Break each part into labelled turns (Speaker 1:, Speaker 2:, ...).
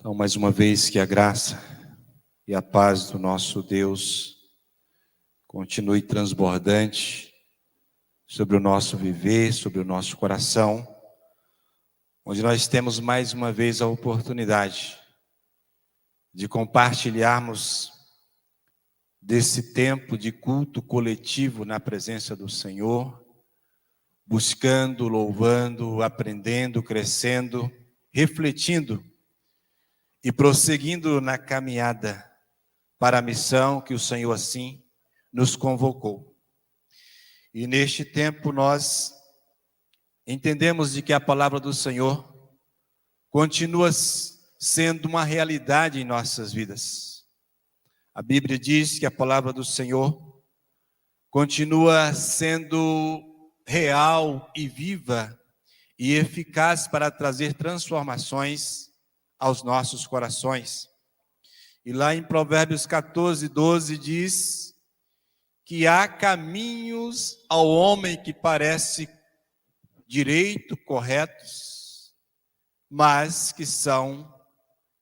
Speaker 1: Então, mais uma vez, que a graça e a paz do nosso Deus continue transbordante sobre o nosso viver, sobre o nosso coração, onde nós temos mais uma vez a oportunidade de compartilharmos desse tempo de culto coletivo na presença do Senhor, buscando, louvando, aprendendo, crescendo, refletindo e prosseguindo na caminhada para a missão que o Senhor assim nos convocou. E neste tempo nós entendemos de que a palavra do Senhor continua sendo uma realidade em nossas vidas. A Bíblia diz que a palavra do Senhor continua sendo real e viva e eficaz para trazer transformações aos nossos corações. E lá em Provérbios 14, 12 diz que há caminhos ao homem que parece direito, corretos, mas que são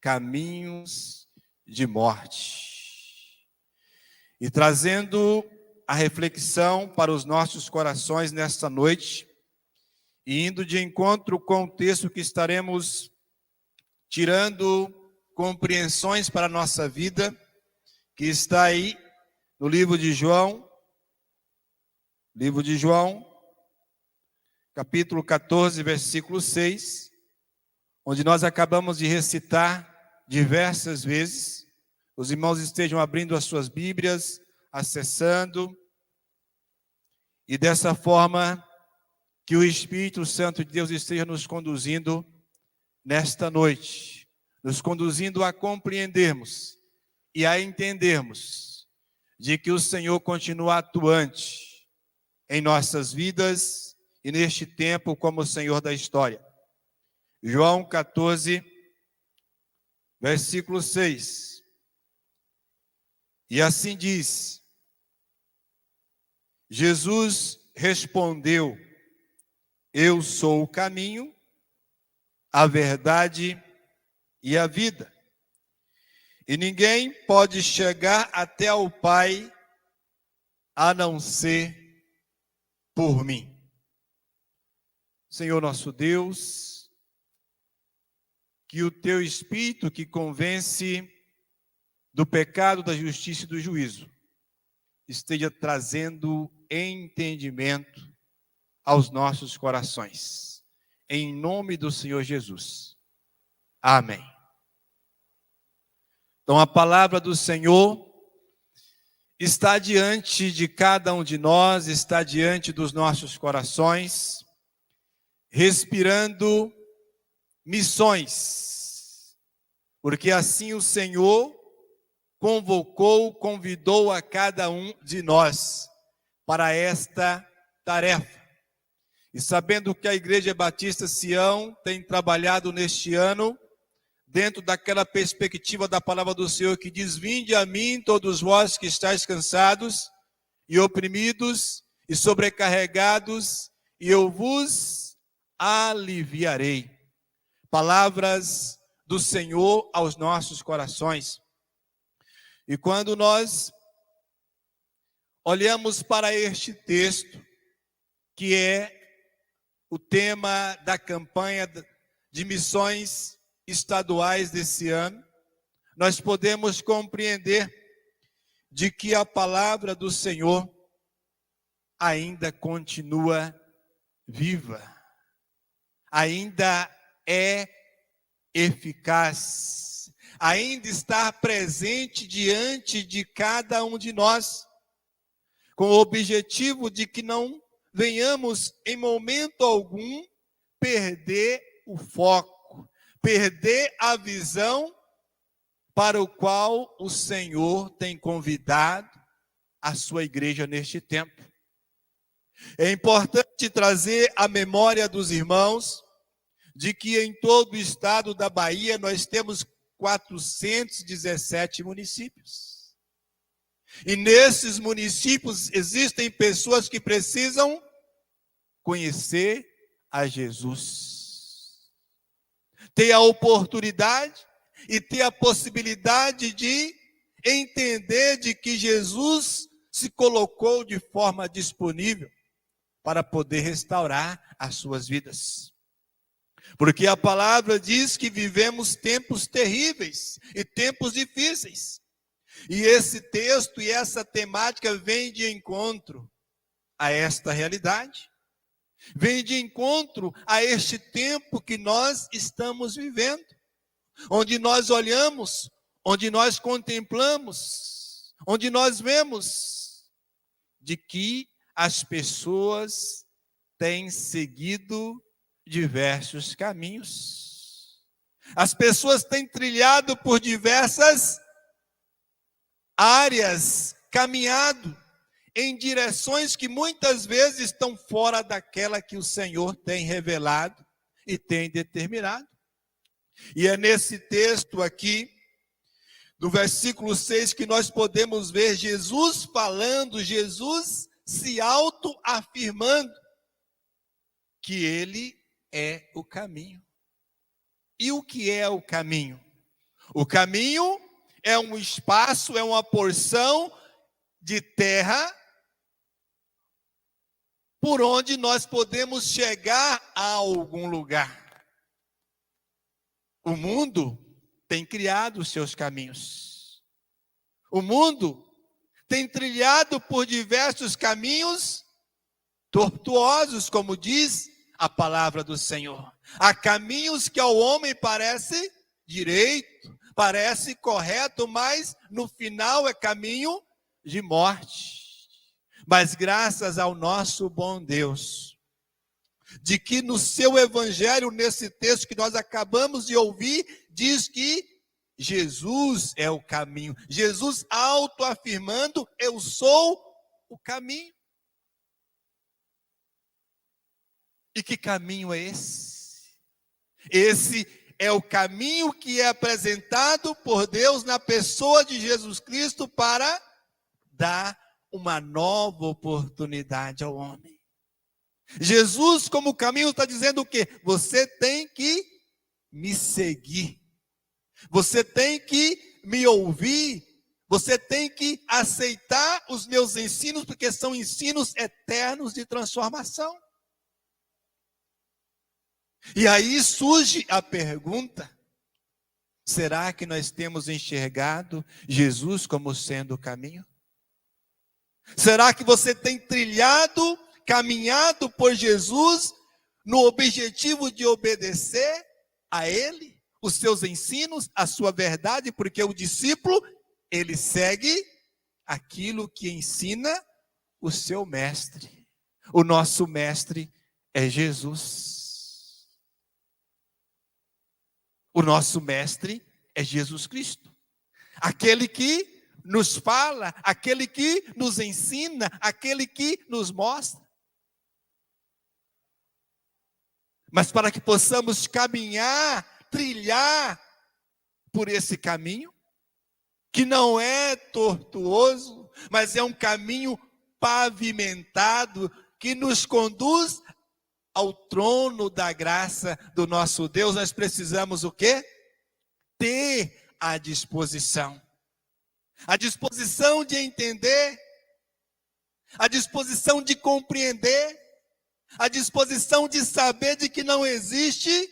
Speaker 1: caminhos de morte. E trazendo a reflexão para os nossos corações nesta noite, e indo de encontro com o texto que estaremos tirando compreensões para a nossa vida, que está aí no livro de João, capítulo 14, versículo 6, onde nós acabamos de recitar diversas vezes. Os irmãos estejam abrindo as suas Bíblias, acessando, e dessa forma que o Espírito Santo de Deus esteja nos conduzindo nesta noite, nos conduzindo a compreendermos e a entendermos de que o Senhor continua atuante em nossas vidas e neste tempo como o Senhor da história. João 14, versículo 6. E assim diz: Jesus respondeu: eu sou o caminho, a verdade e a vida. E ninguém pode chegar até ao Pai a não ser por mim. Senhor nosso Deus, que o teu Espírito que convence do pecado, da justiça e do juízo esteja trazendo entendimento aos nossos corações. Em nome do Senhor Jesus. Amém. Então a palavra do Senhor está diante de cada um de nós, está diante dos nossos corações, respirando missões, porque assim o Senhor convidou a cada um de nós para esta tarefa. E sabendo que a Igreja Batista Sião tem trabalhado neste ano, dentro daquela perspectiva da palavra do Senhor que diz: vinde a mim todos vós que estáis cansados e oprimidos e sobrecarregados, e eu vos aliviarei. Palavras do Senhor aos nossos corações. E quando nós olhamos para este texto, que é o tema da campanha de missões estaduais desse ano, nós podemos compreender de que a palavra do Senhor ainda continua viva, ainda é eficaz, ainda está presente diante de cada um de nós, com o objetivo de que não venhamos em momento algum perder o foco, perder a visão para o qual o Senhor tem convidado a sua igreja neste tempo. É importante trazer à memória dos irmãos de que em todo o estado da Bahia nós temos 417 municípios. E nesses municípios existem pessoas que precisam conhecer a Jesus. Ter a oportunidade e ter a possibilidade de entender de que Jesus se colocou de forma disponível para poder restaurar as suas vidas. Porque a palavra diz que vivemos tempos terríveis e tempos difíceis. E esse texto e essa temática vem de encontro a esta realidade. Vem de encontro a este tempo que nós estamos vivendo. Onde nós olhamos, onde nós contemplamos, onde nós vemos de que as pessoas têm seguido diversos caminhos. As pessoas têm trilhado por diversas áreas, caminhado em direções que muitas vezes estão fora daquela que o Senhor tem revelado e tem determinado. E é nesse texto aqui, do versículo 6, que nós podemos ver Jesus falando, Jesus se autoafirmando que Ele é o caminho. E o que é o caminho? O caminho é um espaço, é uma porção de terra por onde nós podemos chegar a algum lugar. O mundo tem criado os seus caminhos. O mundo tem trilhado por diversos caminhos tortuosos, como diz a palavra do Senhor. Há caminhos que ao homem parece direito, parece correto, mas no final é caminho de morte. Mas graças ao nosso bom Deus, de que no seu evangelho, nesse texto que nós acabamos de ouvir, diz que Jesus é o caminho. Jesus autoafirmando, eu sou o caminho. E que caminho é esse? Esse é o caminho que é apresentado por Deus na pessoa de Jesus Cristo para dar uma nova oportunidade ao homem. Jesus, como caminho, está dizendo o quê? Você tem que me seguir. Você tem que me ouvir. Você tem que aceitar os meus ensinos, porque são ensinos eternos de transformação. E aí surge a pergunta: será que nós temos enxergado Jesus como sendo o caminho? Será que você tem trilhado, caminhado por Jesus no objetivo de obedecer a Ele, os seus ensinos, a sua verdade? Porque o discípulo, ele segue aquilo que ensina o seu mestre. O nosso mestre é Jesus. O nosso mestre é Jesus Cristo. Aquele que nos fala, aquele que nos ensina, aquele que nos mostra. Mas para que possamos caminhar, trilhar por esse caminho, que não é tortuoso, mas é um caminho pavimentado, que nos conduz ao trono da graça do nosso Deus, nós precisamos o quê? Ter a disposição. A disposição de entender, a disposição de compreender, a disposição de saber de que não existe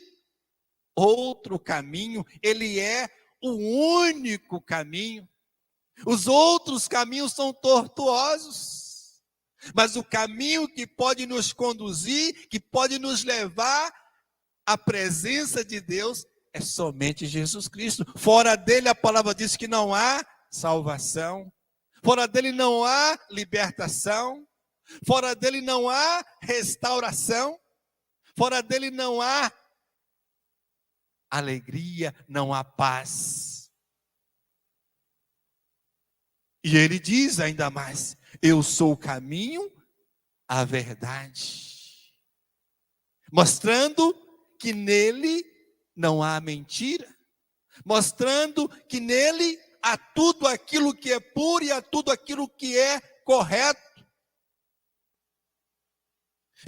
Speaker 1: outro caminho, ele é o único caminho. Os outros caminhos são tortuosos, mas o caminho que pode nos conduzir, que pode nos levar à presença de Deus, é somente Jesus Cristo. Fora dele, a palavra diz que não há salvação. Fora dele não há libertação. Fora dele não há restauração. Fora dele não há alegria, não há paz. E ele diz ainda mais: eu sou o caminho, a verdade. Mostrando que nele não há mentira. Mostrando que nele há tudo aquilo que é puro e há tudo aquilo que é correto.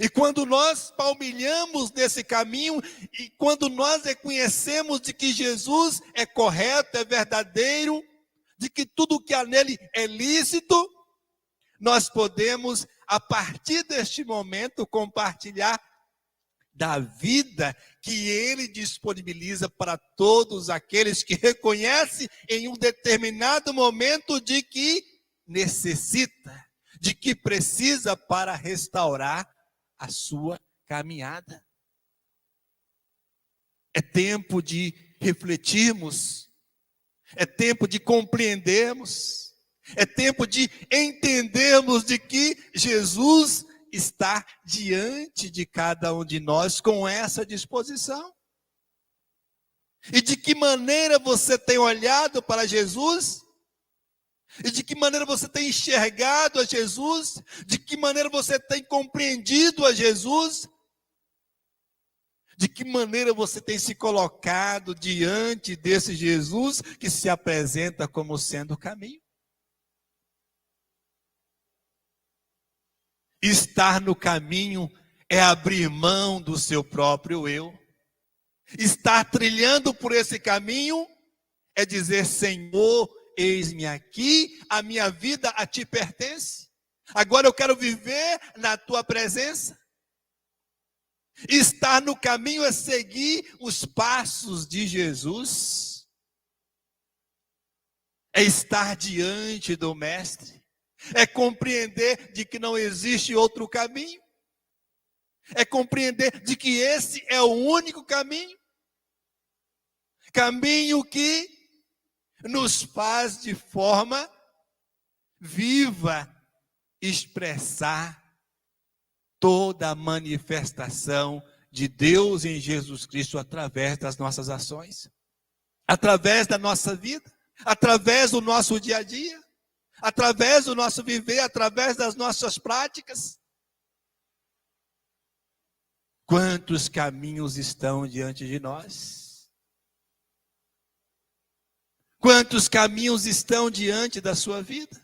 Speaker 1: E quando nós palmilhamos nesse caminho, e quando nós reconhecemos de que Jesus é correto, é verdadeiro, de que tudo que há nele é lícito, nós podemos, a partir deste momento, compartilhar da vida que ele disponibiliza para todos aqueles que reconhecem em um determinado momento de que necessita, de que precisa para restaurar a sua caminhada. É tempo de refletirmos, é tempo de compreendermos, é tempo de entendermos de que Jesus está diante de cada um de nós com essa disposição. E de que maneira você tem olhado para Jesus? E de que maneira você tem enxergado a Jesus? De que maneira você tem compreendido a Jesus? De que maneira você tem se colocado diante desse Jesus que se apresenta como sendo o caminho? Estar no caminho é abrir mão do seu próprio eu. Estar trilhando por esse caminho é dizer: Senhor, eis-me aqui, a minha vida a ti pertence. Agora eu quero viver na tua presença. Estar no caminho é seguir os passos de Jesus. É estar diante do Mestre. É compreender de que não existe outro caminho. É compreender de que esse é o único caminho. Caminho que nos faz de forma viva expressar toda a manifestação de Deus em Jesus Cristo através das nossas ações, através da nossa vida, através do nosso dia a dia, através do nosso viver, através das nossas práticas. Quantos caminhos estão diante de nós? Quantos caminhos estão diante da sua vida?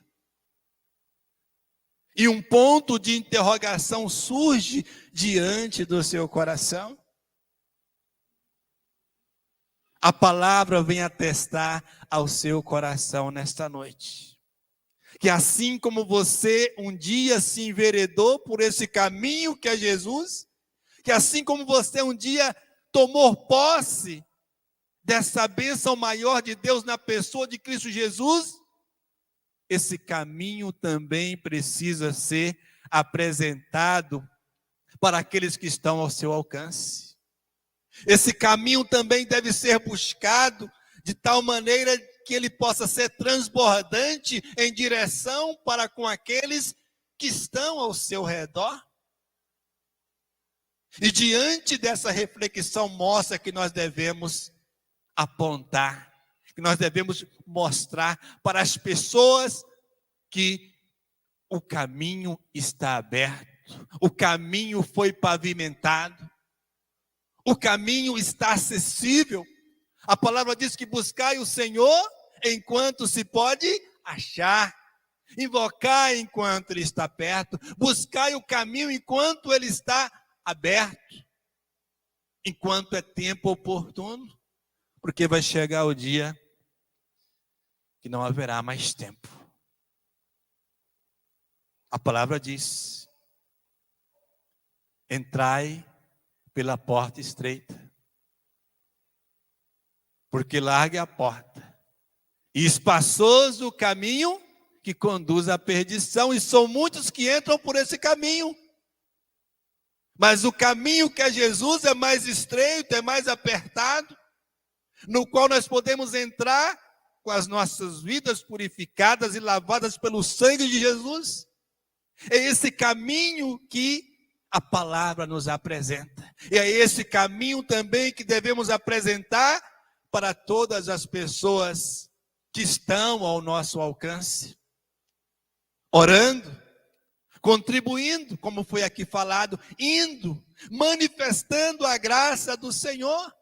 Speaker 1: E um ponto de interrogação surge diante do seu coração. A palavra vem atestar ao seu coração nesta noite. Que assim como você um dia se enveredou por esse caminho que é Jesus, que assim como você um dia tomou posse dessa bênção maior de Deus na pessoa de Cristo Jesus, esse caminho também precisa ser apresentado para aqueles que estão ao seu alcance. Esse caminho também deve ser buscado de tal maneira que ele possa ser transbordante em direção para com aqueles que estão ao seu redor. E diante dessa reflexão mostra que nós devemos apontar, que nós devemos mostrar para as pessoas que o caminho está aberto, o caminho foi pavimentado, o caminho está acessível. A palavra diz que buscai o Senhor enquanto se pode achar, invocar enquanto Ele está perto, buscai o caminho enquanto Ele está aberto, enquanto é tempo oportuno, porque vai chegar o dia que não haverá mais tempo. A palavra diz: entrai pela porta estreita, porque larga é a porta, e espaçoso o caminho que conduz à perdição, e são muitos que entram por esse caminho. Mas o caminho que é Jesus é mais estreito, é mais apertado, no qual nós podemos entrar com as nossas vidas purificadas e lavadas pelo sangue de Jesus. É esse caminho que a palavra nos apresenta. E é esse caminho também que devemos apresentar para todas as pessoas que estão ao nosso alcance. Orando, contribuindo, como foi aqui falado, indo, manifestando a graça do Senhor.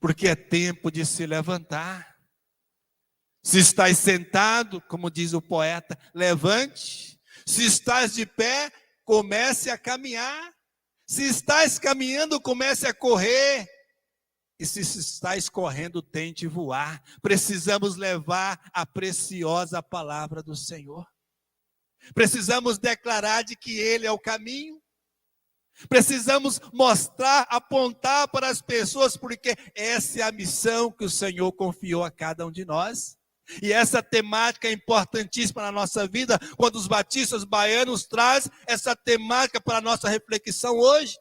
Speaker 1: Porque é tempo de se levantar. Se estás sentado, como diz o poeta, levante. Se estás de pé, comece a caminhar. Se estás caminhando, comece a correr. E se estás correndo, tente voar. Precisamos levar a preciosa palavra do Senhor. Precisamos declarar de que Ele é o caminho. Precisamos mostrar, apontar para as pessoas, porque essa é a missão que o Senhor confiou a cada um de nós. E essa temática é importantíssima na nossa vida, quando os batistas baianos trazem essa temática para a nossa reflexão hoje.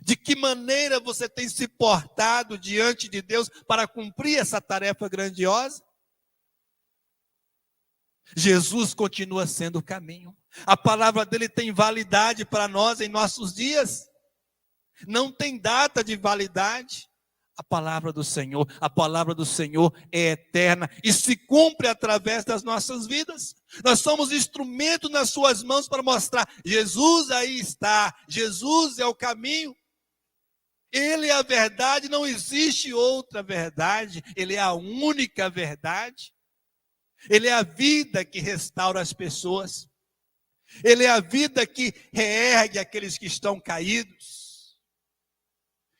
Speaker 1: De que maneira você tem se portado diante de Deus para cumprir essa tarefa grandiosa? Jesus continua sendo o caminho. A palavra dele tem validade para nós em nossos dias. Não tem data de validade. A palavra do Senhor é eterna e se cumpre através das nossas vidas. Nós somos instrumento nas suas mãos para mostrar, Jesus aí está, Jesus é o caminho. Ele é a verdade, não existe outra verdade, Ele é a única verdade. Ele é a vida que restaura as pessoas. Ele é a vida que reergue aqueles que estão caídos,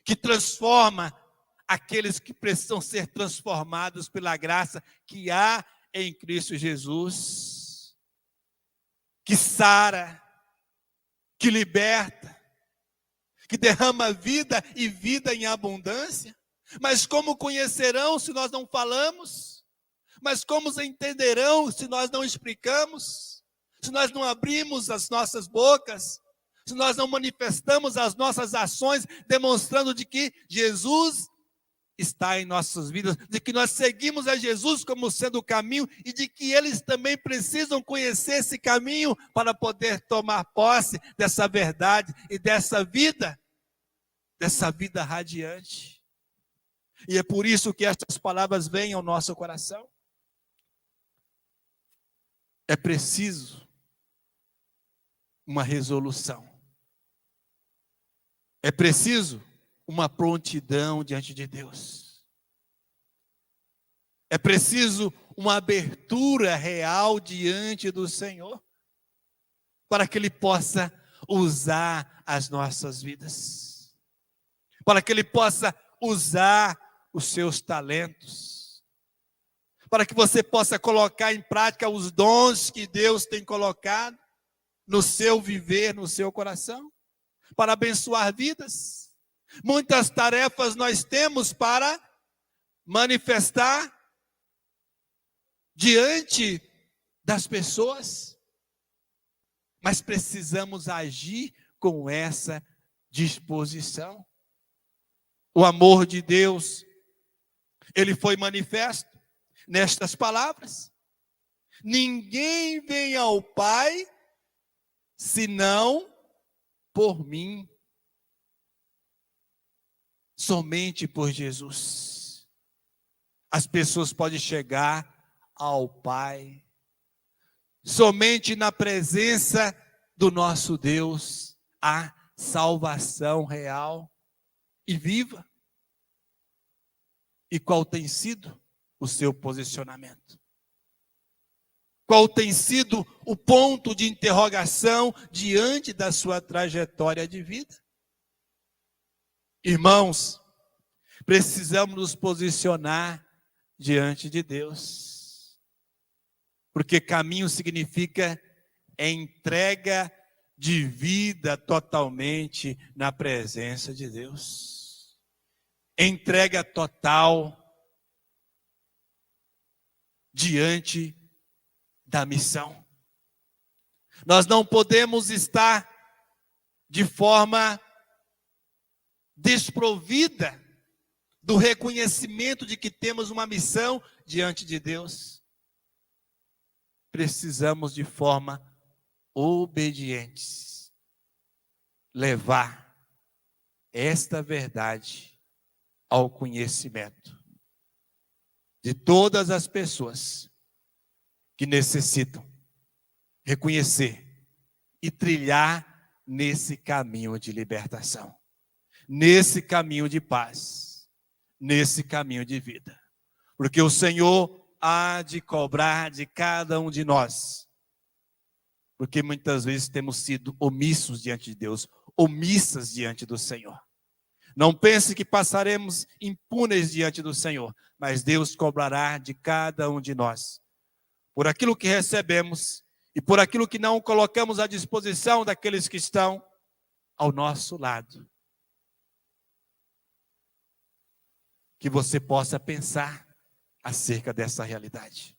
Speaker 1: que transforma aqueles que precisam ser transformados pela graça que há em Cristo Jesus, que sara, que liberta, que derrama vida e vida em abundância. Mas como conhecerão se nós não falamos? Mas como entenderão se nós não explicamos? Se nós não abrimos as nossas bocas? Se nós não manifestamos as nossas ações, demonstrando de que Jesus está em nossas vidas, de que nós seguimos a Jesus como sendo o caminho e de que eles também precisam conhecer esse caminho para poder tomar posse dessa verdade e dessa vida radiante. E é por isso que estas palavras vêm ao nosso coração. É preciso uma resolução. É preciso uma prontidão diante de Deus. É preciso uma abertura real diante do Senhor, para que Ele possa usar as nossas vidas, para que Ele possa usar os seus talentos, para que você possa colocar em prática os dons que Deus tem colocado no seu viver, no seu coração, para abençoar vidas. Muitas tarefas nós temos para manifestar diante das pessoas, mas precisamos agir com essa disposição. O amor de Deus, ele foi manifesto nestas palavras: ninguém vem ao Pai senão por mim. Somente por Jesus as pessoas podem chegar ao Pai. Somente na presença do nosso Deus há salvação real e viva. E qual tem sido o seu posicionamento? Qual tem sido o ponto de interrogação diante da sua trajetória de vida? Irmãos, precisamos nos posicionar diante de Deus, porque caminho significa entrega de vida totalmente na presença de Deus, entrega total diante da missão. Nós não podemos estar de forma desprovida do reconhecimento de que temos uma missão diante de Deus. Precisamos de forma obediente levar esta verdade ao conhecimento de todas as pessoas que necessitam reconhecer e trilhar nesse caminho de libertação, nesse caminho de paz, nesse caminho de vida. Porque o Senhor há de cobrar de cada um de nós Porque muitas vezes temos sido omissos diante de Deus, omissas diante do Senhor. Não pense que passaremos impunes diante do Senhor, mas Deus cobrará de cada um de nós, por aquilo que recebemos e por aquilo que não colocamos à disposição daqueles que estão ao nosso lado. Que você possa pensar acerca dessa realidade.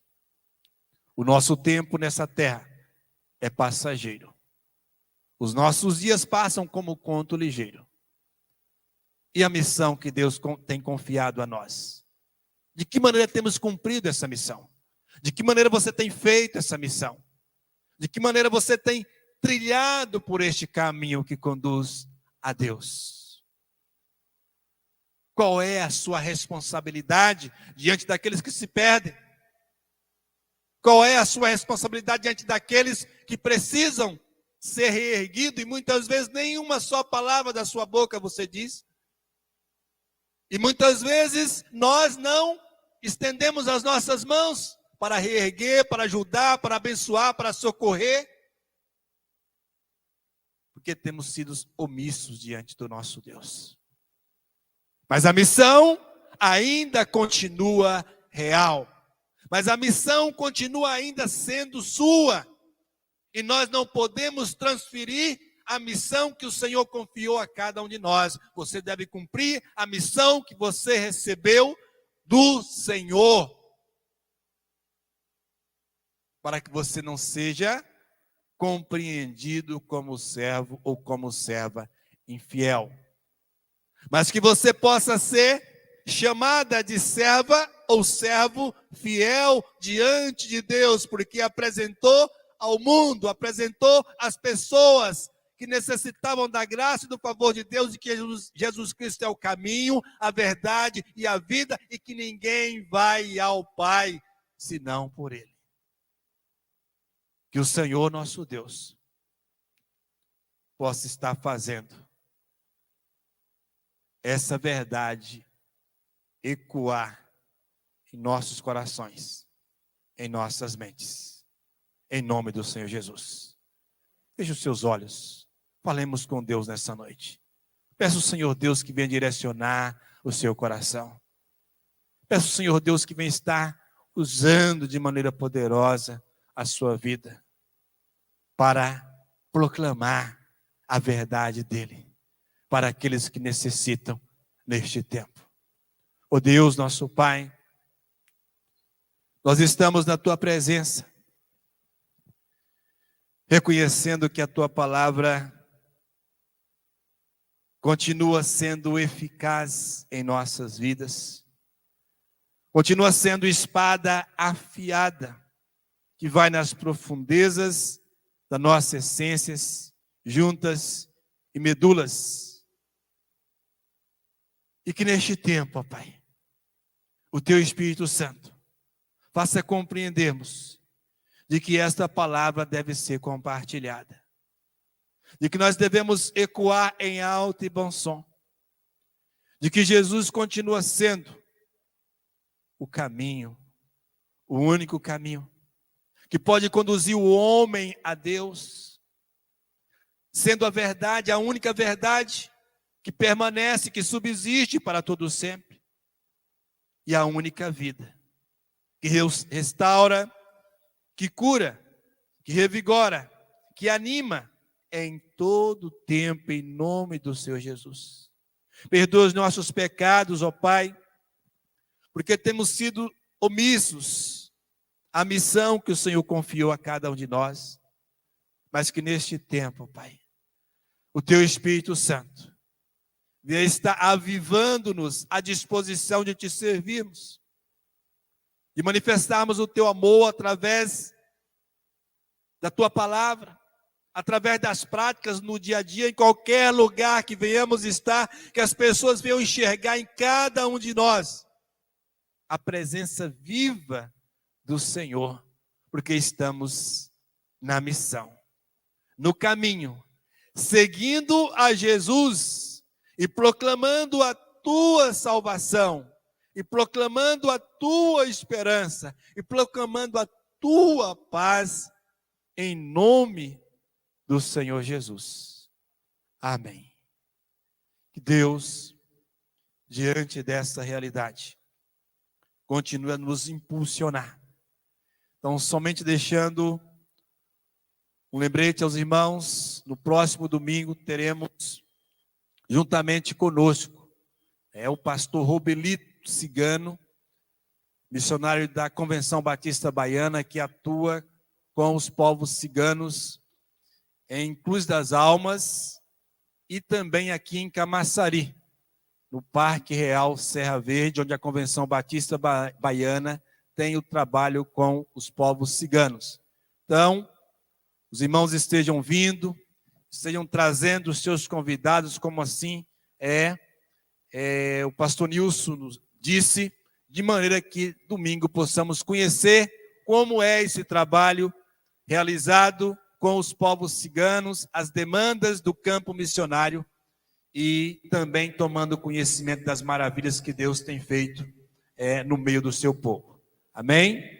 Speaker 1: O nosso tempo nessa terra é passageiro. Os nossos dias passam como conto ligeiro. E a missão que Deus tem confiado a nós? De que maneira temos cumprido essa missão? De que maneira você tem feito essa missão? De que maneira você tem trilhado por este caminho que conduz a Deus? Qual é a sua responsabilidade diante daqueles que se perdem? Qual é a sua responsabilidade diante daqueles que precisam ser reerguidos e muitas vezes nenhuma só palavra da sua boca você diz? E muitas vezes nós não estendemos as nossas mãos para reerguer, para ajudar, para abençoar, para socorrer, porque temos sido omissos diante do nosso Deus. Mas a missão ainda continua real. Mas a missão continua ainda sendo sua. E nós não podemos transferir a missão que o Senhor confiou a cada um de nós. Você deve cumprir a missão que você recebeu do Senhor. Para que você não seja compreendido como servo ou como serva infiel. Mas que você possa ser chamada de serva ou servo fiel diante de Deus, porque apresentou ao mundo, apresentou às pessoas que necessitavam da graça e do favor de Deus, e que Jesus Cristo é o caminho, a verdade e a vida, e que ninguém vai ao Pai senão por Ele. Que o Senhor nosso Deus possa estar fazendo essa verdade ecoar em nossos corações, em nossas mentes, em nome do Senhor Jesus. Feche os seus olhos, falemos com Deus nessa noite. Peço ao Senhor Deus que venha direcionar o seu coração. Peço ao Senhor Deus que venha estar usando de maneira poderosa a sua vida para proclamar a verdade dele para aqueles que necessitam neste tempo. Ó Deus, nosso Pai, nós estamos na Tua presença, reconhecendo que a Tua palavra continua sendo eficaz em nossas vidas, continua sendo espada afiada, que vai nas profundezas das nossas essências, juntas e medulas. E que neste tempo, ó Pai, o Teu Espírito Santo faça compreendermos de que esta palavra deve ser compartilhada, de que nós devemos ecoar em alto e bom som, de que Jesus continua sendo o caminho, o único caminho, que pode conduzir o homem a Deus, sendo a verdade, a única verdade, que permanece, que subsiste para todo sempre, e a única vida, que restaura, que cura, que revigora, que anima em todo tempo, em nome do Senhor Jesus. Perdoa os nossos pecados, ó Pai, porque temos sido omissos à missão que o Senhor confiou a cada um de nós, mas que neste tempo, Pai, o Teu Espírito Santo está avivando-nos à disposição de Te servirmos, de manifestarmos o Teu amor através da Tua palavra, através das práticas no dia a dia, em qualquer lugar que venhamos estar, que as pessoas venham enxergar em cada um de nós a presença viva do Senhor, porque estamos na missão, no caminho, seguindo a Jesus e proclamando a Tua salvação, e proclamando a Tua esperança, e proclamando a Tua paz em nome do Senhor Jesus. Amém. Que Deus, diante dessa realidade, continue a nos impulsionar. Então, somente deixando um lembrete aos irmãos, no próximo domingo teremos, juntamente conosco, o pastor Robelito Cigano, missionário da Convenção Batista Baiana, que atua com os povos ciganos em Cruz das Almas e também aqui em Camaçari, no Parque Real Serra Verde, onde a Convenção Batista Baiana tem o trabalho com os povos ciganos. Então, os irmãos estejam vindo, estejam trazendo os seus convidados, como assim o pastor Nilson nos disse, de maneira que domingo possamos conhecer como é esse trabalho realizado com os povos ciganos, as demandas do campo missionário e também tomando conhecimento das maravilhas que Deus tem feito no meio do seu povo. Amém?